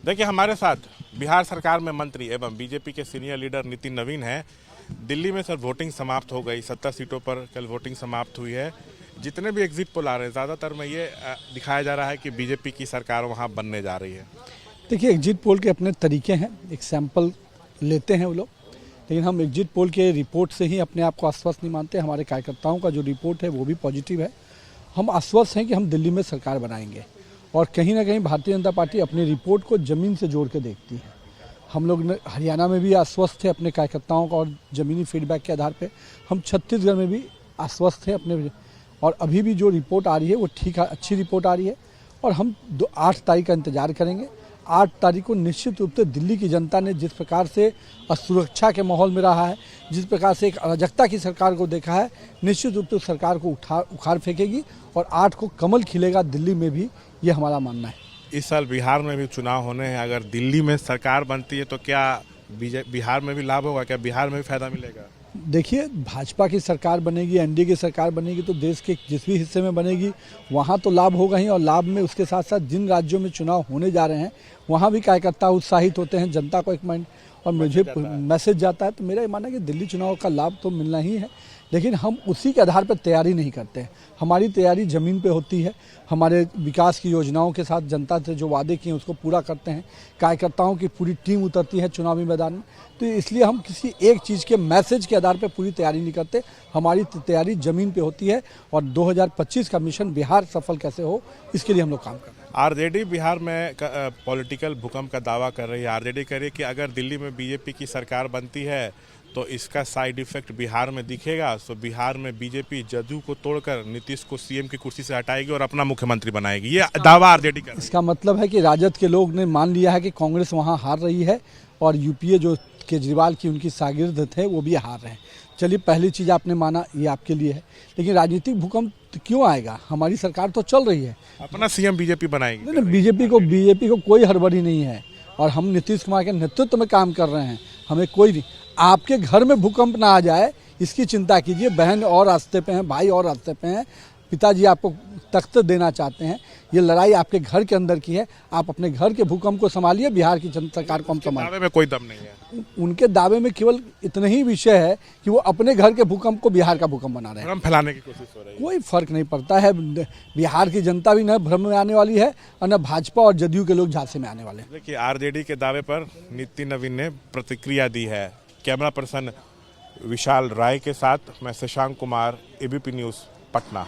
देखिए, हमारे साथ बिहार सरकार में मंत्री एवं बीजेपी के सीनियर लीडर नितिन नवीन हैं। दिल्ली में सर वोटिंग समाप्त हो गई, 70 सीटों पर कल वोटिंग समाप्त हुई है। जितने भी एग्जिट पोल आ रहे हैं, ज़्यादातर में ये दिखाया जा रहा है कि बीजेपी की सरकार वहाँ बनने जा रही है। देखिए, एग्जिट पोल के अपने तरीके हैं, एक सैंपल लेते हैं वो लोग, लेकिन हम एग्जिट पोल के रिपोर्ट से ही अपने आप को आश्वस्त नहीं मानते। हमारे कार्यकर्ताओं का जो रिपोर्ट है वो भी पॉजिटिव है। हम आश्वस्त हैं कि हम दिल्ली में सरकार बनाएंगे और कहीं ना कहीं भारतीय जनता पार्टी अपनी रिपोर्ट को ज़मीन से जोड़ के देखती है। हम लोग हरियाणा में भी आश्वस्त थे अपने कार्यकर्ताओं का और ज़मीनी फीडबैक के आधार पर। हम छत्तीसगढ़ में भी आश्वस्त थे अपने, और अभी भी जो रिपोर्ट आ रही है वो ठीक है, अच्छी रिपोर्ट आ रही है। और हम 8 तारीख का इंतज़ार करेंगे। 8 तारीख को निश्चित रूप से दिल्ली की जनता ने जिस प्रकार से असुरक्षा के माहौल में रहा है, जिस प्रकार से एक अराजकता की सरकार को देखा है, निश्चित रूप से सरकार को उखाड़ फेंकेगी और 8 को कमल खिलेगा दिल्ली में भी, ये हमारा मानना है। इस साल बिहार में भी चुनाव होने हैं। अगर दिल्ली में सरकार बनती है तो क्या बिहार में भी लाभ होगा? क्या बिहार में भी फायदा मिलेगा? देखिए, भाजपा की सरकार बनेगी, एनडीए की सरकार बनेगी तो देश के जिस भी हिस्से में बनेगी वहाँ तो लाभ होगा ही, और लाभ में उसके साथ साथ जिन राज्यों में चुनाव होने जा रहे हैं वहाँ भी कार्यकर्ता उत्साहित होते हैं, जनता को एक माइंड और मुझे मैसेज जाता है। तो मेरा ये मानना है कि दिल्ली चुनाव का लाभ तो मिलना ही है, लेकिन हम उसी के आधार पर तैयारी नहीं करते हैं। हमारी तैयारी ज़मीन पे होती है। हमारे विकास की योजनाओं के साथ जनता से जो वादे किए उसको पूरा करते हैं। कार्यकर्ताओं की पूरी टीम उतरती है चुनावी मैदान में, तो इसलिए हम किसी एक चीज़ के मैसेज के आधार पर पूरी तैयारी नहीं करते। हमारी तैयारी ज़मीन पे होती है और 2025 का मिशन बिहार सफल कैसे हो, इसके लिए हम लोग काम कर रहे हैं। आरजेडी बिहार में पॉलिटिकल भूकंप का दावा कर रही है। आरजेडी कह रही है कि अगर दिल्ली में बीजेपी की सरकार बनती है तो इसका साइड इफेक्ट बिहार में दिखेगा। तो बिहार में बीजेपी जदयू को तोड़कर नीतीश को सीएम की कुर्सी से हटाएगी और अपना मुख्यमंत्री बनाएगी, ये दावा आरजेडी कर रही है। इसका मतलब है कि राजद के लोग ने मान लिया है कि कांग्रेस वहाँ हार रही है और यूपीए जो केजरीवाल की उनकी शागिर्द थे वो भी हार रहे हैं। चलिए, पहली चीज़ आपने माना, ये आपके लिए है, लेकिन राजनीतिक भूकंप क्यों आएगा? हमारी सरकार तो चल रही है, अपना सीएम बीजेपी बनाएगी। नहीं, बीजेपी को कोई हड़बड़ी नहीं है और हम नीतीश कुमार के नेतृत्व में काम कर रहे हैं। हमें कोई नहीं, आपके घर में भूकंप ना आ जाए इसकी चिंता कीजिए। बहन और रास्ते पे हैं, भाई और रास्ते पे हैं, पिताजी आपको तख्त देना चाहते हैं। ये लड़ाई आपके घर के अंदर की है। आप अपने घर के भूकंप को संभालिए, बिहार की जनता सरकार को हम संभालें। दावे में कोई दम नहीं है। उनके दावे में केवल इतना ही विषय है कि वो अपने घर के भूकंप को बिहार का भूकंप बना रहे हैं, भ्रम फैलाने की कोशिश हो रही है। कोई फर्क नहीं पड़ता है। बिहार की जनता भी न भ्रम में आने वाली है और न भाजपा और जदयू के लोग झांसे में आने वाले हैं। देखिए, आरजेडी के दावे पर नितिन नवीन ने प्रतिक्रिया दी है। कैमरा पर्सन विशाल राय के साथ मैं शशांक कुमार, एबीपी न्यूज़, पटना।